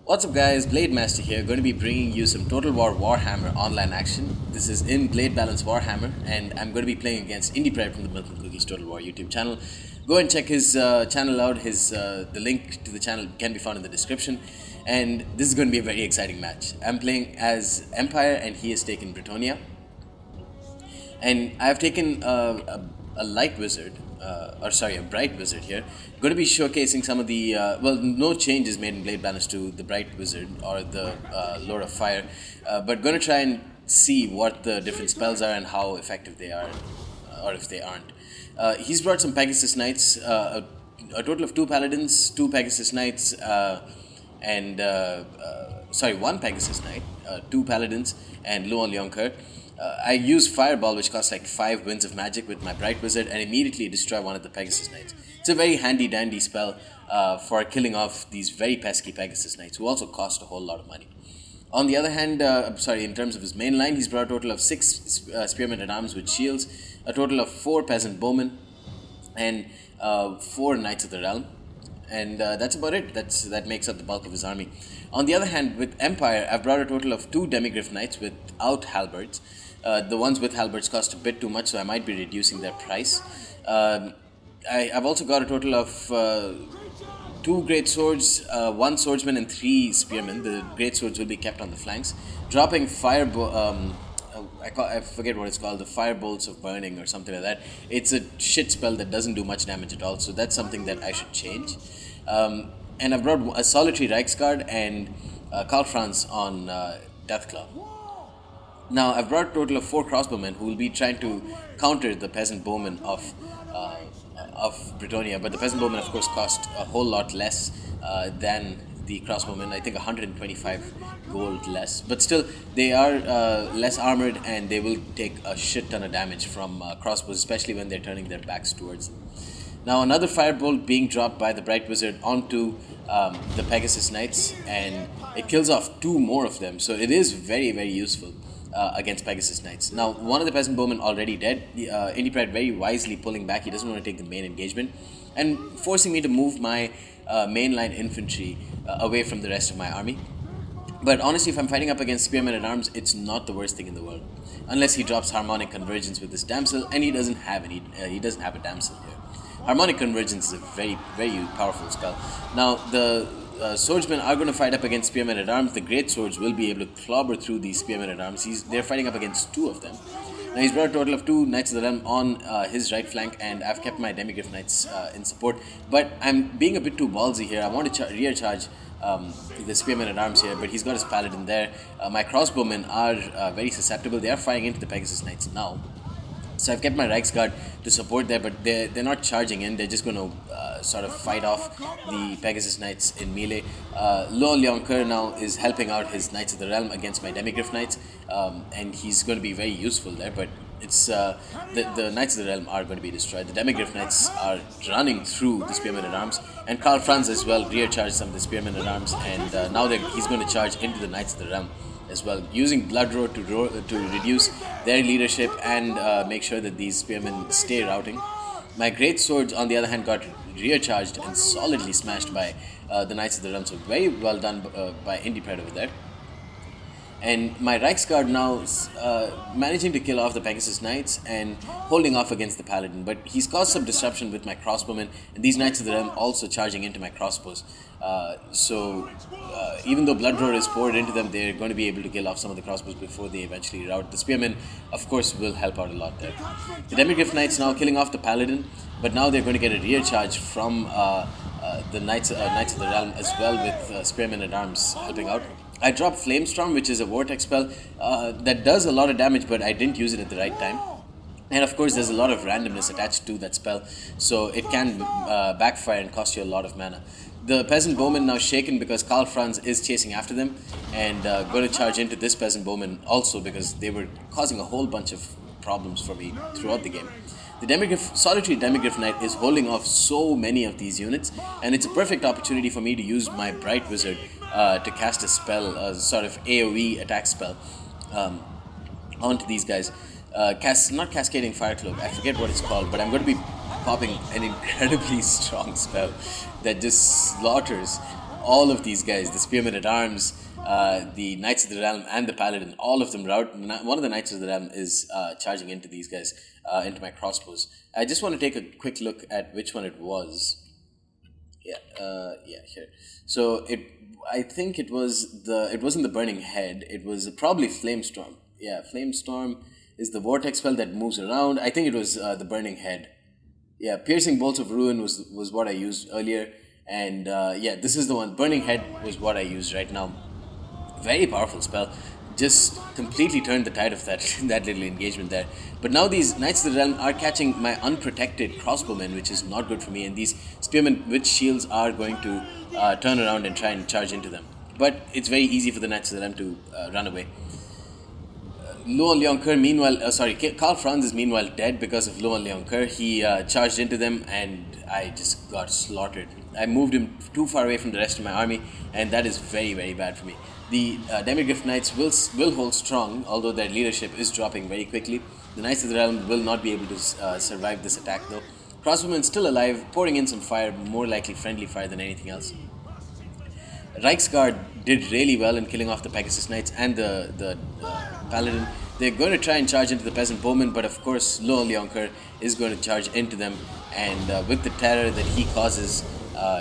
What's up guys, Blade Master here, going to be bringing you some Total War Warhammer online action. This is in Blade Balance Warhammer and I'm going to be playing against Indie Pride from the Milk and Cookies Total War YouTube channel. Go and check his channel out, the link to the channel can be found in the description. And this is going to be a very exciting match. I'm playing as Empire and he has taken Brettonia. And I've taken a light wizard, a bright wizard here. Going to be showcasing some of the, no changes made in Blade Balance to the bright wizard or the Lord of Fire, but going to try and see what the different spells are and how effective they are, or if they aren't. He's brought some Pegasus Knights, a total of 2 Paladins, 2 Pegasus Knights, one Pegasus Knight, 2 Paladins, and Luon Leonker. I use Fireball, which costs like 5 Winds of Magic with my Bright Wizard, and immediately destroy one of the Pegasus Knights. It's a very handy dandy spell for killing off these very pesky Pegasus Knights, who also cost a whole lot of money. On the other hand, in terms of his main line, he's brought a total of 6 Spearmen at Arms with shields, a total of 4 Peasant Bowmen, and 4 Knights of the Realm. And that's about it. That makes up the bulk of his army. On the other hand, with Empire, I've brought a total of 2 Demigryph Knights without halberds. The ones with halberds cost a bit too much, so I might be reducing their price. I've also got a total of 2 great swords, 1 swordsman, and 3 spearmen. The great swords will be kept on the flanks. Dropping I forget what it's called, the Firebolts of Burning or something like that. It's a shit spell that doesn't do much damage at all, so that's something that I should change. And I've brought a Solitary Reichsguard and Karl Franz on Deathclaw. Now, I've brought a total of 4 crossbowmen who will be trying to counter the peasant bowmen of Brettonia, but the peasant bowmen, of course, cost a whole lot less than the crossbowmen. I think 125 gold less, but still they are less armored and they will take a shit ton of damage from crossbows, especially when they're turning their backs towards them. Now, another firebolt being dropped by the Bright Wizard onto the Pegasus Knights, and it kills off 2 more of them, so it is very, very useful against Pegasus Knights. Now, one of the Peasant Bowmen already dead. Indie Pride very wisely pulling back. He doesn't want to take the main engagement and forcing me to move my mainline infantry away from the rest of my army. But honestly, if I'm fighting up against Spearmen at Arms, it's not the worst thing in the world, unless he drops Harmonic Convergence with this damsel, and he doesn't have any. He doesn't have a damsel here. Harmonic Convergence is a very, very powerful spell. Now, the swordsmen are going to fight up against Spearmen at Arms. The great swords will be able to clobber through these Spearmen at Arms. They're fighting up against 2 of them. Now, he's brought a total of 2 Knights of the Realm on his right flank, and I've kept my Demigryph Knights in support. But I'm being a bit too ballsy here. I want to rear charge the Spearmen at Arms here, but he's got his Paladin there. My crossbowmen are very susceptible. They are firing into the Pegasus Knights now. So I've kept my Reichsguard to support there, but they're not charging in. They're just going to sort of fight off the Pegasus Knights in melee. Luon Leonker now is helping out his Knights of the Realm against my Demigryph Knights, and he's going to be very useful there, but it's the Knights of the Realm are going to be destroyed. The Demigryph Knights are running through the Spearmen at Arms, and Karl Franz as well rear charged some of the Spearmen at Arms, and now he's going to charge into the Knights of the Realm as well, using Blood Roar to reduce their leadership and make sure that these spearmen stay routing. My great swords, on the other hand, got rear charged and solidly smashed by the Knights of the Realm, so very well done by Indie Pride over there. And my Reichsguard now is managing to kill off the Pegasus Knights and holding off against the Paladin. But he's caused some disruption with my crossbowmen, and these Knights of the Realm also charging into my crossbows. So even though Blood Roar is poured into them, they're going to be able to kill off some of the crossbows before they eventually rout. The Spearmen, of course, will help out a lot there. The Demigryph Knights now killing off the Paladin, but now they're going to get a rear charge from the Knights of the Realm as well, with Spearmen at Arms helping out. I dropped Flamestorm, which is a vortex spell that does a lot of damage, but I didn't use it at the right time. And of course, there's a lot of randomness attached to that spell, so it can backfire and cost you a lot of mana. The Peasant Bowmen now shaken because Karl Franz is chasing after them, and going to charge into this Peasant Bowman also because they were causing a whole bunch of problems for me throughout the game. The Solitary Demigryph Knight is holding off so many of these units, and it's a perfect opportunity for me to use my Bright Wizard to cast a spell, a sort of AoE attack spell onto these guys. Not Cascading Fire Cloak, I forget what it's called, but I'm going to be popping an incredibly strong spell that just slaughters all of these guys, the Spearmen at Arms, the Knights of the Realm, and the Paladin, all of them rout. One of the Knights of the Realm is charging into these guys, into my crossbows. I just want to take a quick look at which one it was. Yeah, here. So I think it wasn't the Burning Head. It was probably Flamestorm. Yeah, Flamestorm is the vortex spell that moves around. I think it was the Burning Head. Yeah, Piercing Bolts of Ruin was what I used earlier, and yeah, this is the one. Burning Head was what I used right now. Very powerful spell. Just completely turned the tide of that that little engagement there. But now these Knights of the Realm are catching my unprotected crossbowmen, which is not good for me. And these Spearmen with shields are going to turn around and try and charge into them. But it's very easy for the Knights of the Realm to run away. Luan Leoncoeur, meanwhile, Karl Franz is meanwhile dead because of Luan Leoncoeur. He charged into them and I just got slaughtered. I moved him too far away from the rest of my army, and that is very, very bad for me. The Demigryph Knights will hold strong, although their leadership is dropping very quickly. The Knights of the Realm will not be able to survive this attack though. Crossbowmen still alive, pouring in some fire, more likely friendly fire than anything else. Reichsguard did really well in killing off the Pegasus Knights and the Paladin. They're going to try and charge into the Peasant Bowmen, but of course Luan Leoncoeur is going to charge into them, and with the terror that he causes,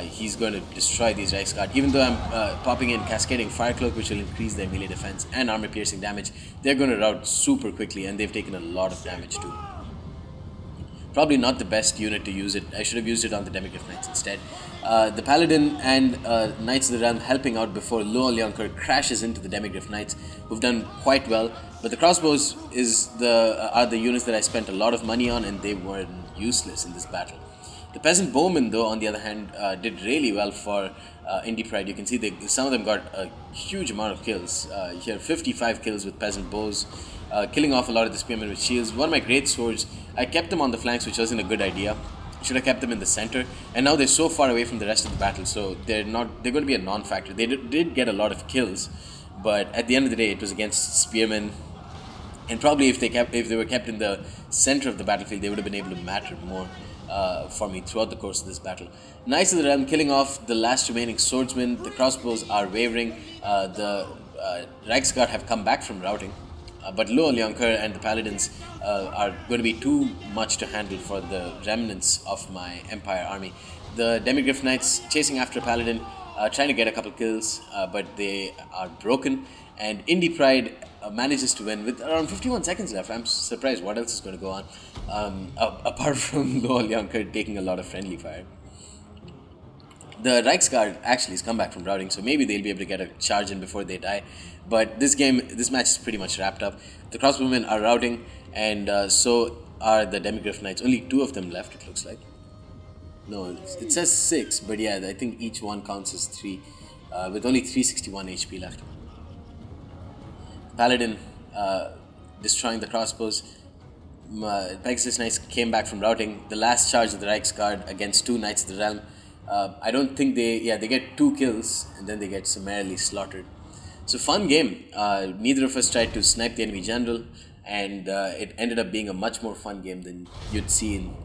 he's going to destroy these Reichsguard. Even though I'm popping in Cascading Firecloak, which will increase their melee defense and armor piercing damage, they're going to rout super quickly, and they've taken a lot of damage too. Probably not the best unit to use it. I should have used it on the Demigryph Knights instead. The Paladin and Knights of the Realm helping out before Luan Leoncoeur crashes into the Demigryph Knights, who've done quite well. But the crossbows are the units that I spent a lot of money on, and they were useless in this battle. The Peasant Bowmen, though, on the other hand, did really well for Indie Pride. You can see some of them got a huge amount of kills. Here, 55 kills with Peasant Bows, killing off a lot of the Spearmen with shields. One of my great swords, I kept them on the flanks, which wasn't a good idea. Should have kept them in the center, and now they're so far away from the rest of the battle, so they're going to be a non-factor. They did get a lot of kills, but at the end of the day, it was against Spearmen, and probably if they were kept in the center of the battlefield, they would have been able to matter more for me throughout the course of this battle. Knights of the Realm killing off the last remaining swordsmen. The crossbows are wavering. The Reichsguard have come back from routing. But Luan Leoncoeur and the Paladins are going to be too much to handle for the remnants of my Empire army. The Demigryph Knights chasing after Paladin, trying to get a couple kills, but they are broken. And Indie Pride manages to win with around 51 seconds left. I'm surprised what else is going to go on, apart from Luan Leoncoeur taking a lot of friendly fire. The Reichsguard actually has come back from routing, so maybe they'll be able to get a charge in before they die. But this match is pretty much wrapped up. The crossbowmen are routing, and so are the Demigryph Knights. Only 2 of them left, it looks like. No, it says 6, but yeah, I think each one counts as 3, with only 361 HP left. Paladin destroying the crossbows. Pegasus Knights came back from routing. The last charge of the Reichsguard against 2 Knights of the Realm. I don't think they get 2 kills and then they get summarily slaughtered. So fun game. Neither of us tried to snipe the enemy general, and it ended up being a much more fun game than you'd see in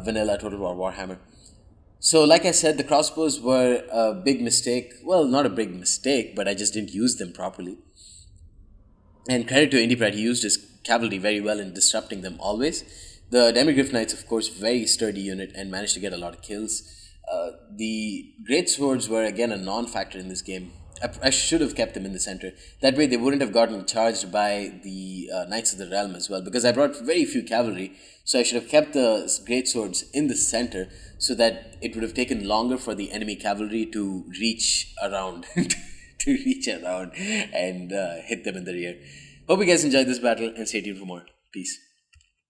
vanilla Total War Warhammer. So like I said, the crossbows were a big mistake. Well, not a big mistake, but I just didn't use them properly. And credit to Indie Pride, he used his cavalry very well in disrupting them always. The Demigryph Knights, of course, very sturdy unit and managed to get a lot of kills. The Great Swords were again a non-factor in this game. I should have kept them in the center. That way they wouldn't have gotten charged by the Knights of the Realm as well, because I brought very few cavalry, so I should have kept the Great Swords in the center so that it would have taken longer for the enemy cavalry to reach around and hit them in the rear. Hope you guys enjoyed this battle, and stay tuned for more. Peace.